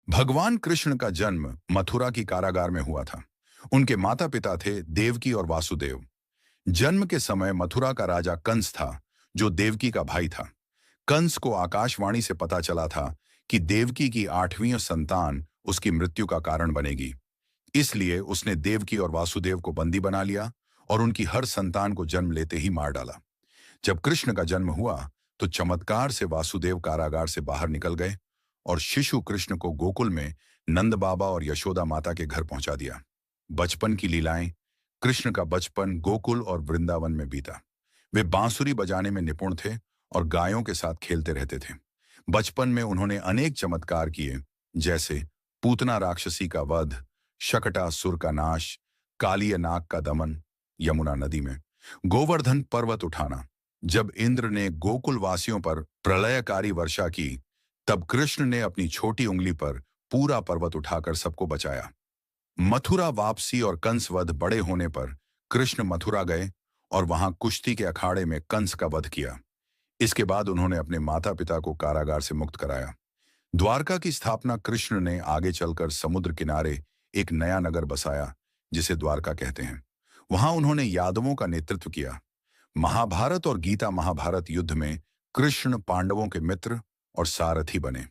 भगवान कृष्ण का जन्म मथुरा की कारागार में हुआ था। उनके माता पिता थे देवकी और वासुदेव। जन्म के समय मथुरा का राजा कंस था, जो देवकी का भाई था। कंस को आकाशवाणी से पता चला था कि देवकी की 8वीं संतान उसकी मृत्यु का कारण बनेगी। इसलिए उसने देवकी और वासुदेव को बंदी बना लिया और उनकी हर संतान को जन्म लेते ही मार डाला। जब कृष्ण का जन्म हुआ तो चमत्कार से वासुदेव कारागार से बाहर निकल गए और शिशु कृष्ण को गोकुल में नंद बाबा और यशोदा माता के घर पहुंचा दिया। बचपन की लीलाएं। कृष्ण का बचपन गोकुल और वृंदावन में बीता। वे बांसुरी बजाने में निपुण थे और गायों के साथ खेलते रहते थे। बचपन में उन्होंने अनेक चमत्कार किए, जैसे पूतना राक्षसी का वध, शकटासुर का नाश, कालिय नाग का दमन यमुना नदी में, गोवर्धन पर्वत उठाना। जब इंद्र ने गोकुल वासियों पर प्रलयकारी वर्षा की, तब कृष्ण ने अपनी छोटी उंगली पर पूरा पर्वत उठाकर सबको बचाया। मथुरा वापसी और कंस वध बड़े होने पर कृष्ण मथुरा गए और वहां कुश्ती के अखाड़े में कंस का वध किया। इसके बाद उन्होंने अपने माता पिता को कारागार से मुक्त कराया। द्वारका की स्थापना कृष्ण ने आगे चलकर समुद्र किनारे एक नया नगर बसाया, जिसे द्वारका कहते हैं। वहां उन्होंने यादवों का नेतृत्व किया। महाभारत और गीता महाभारत युद्ध में कृष्ण पांडवों के मित्र और सारथी बने।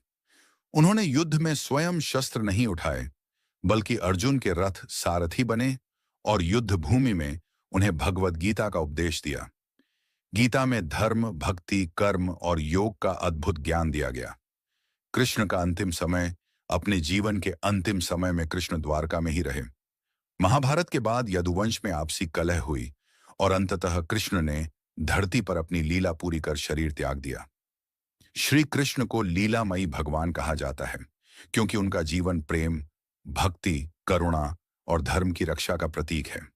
उन्होंने युद्ध में स्वयं शस्त्र नहीं उठाए, बल्कि अर्जुन के रथ सारथी बने और युद्ध भूमि में उन्हें भगवद गीता का उपदेश दिया। गीता में धर्म, भक्ति, कर्म और योग का अद्भुत ज्ञान दिया गया। कृष्ण का अंतिम समय। अपने जीवन के अंतिम समय में कृष्ण द्वारका में ही रहे। महाभारत के बाद यदुवंश में आपसी कलह हुई और अंततः कृष्ण ने धरती पर अपनी लीला पूरी कर शरीर त्याग दिया। श्री कृष्ण को लीलामयी भगवान कहा जाता है, क्योंकि उनका जीवन प्रेम, भक्ति, करुणा और धर्म की रक्षा का प्रतीक है।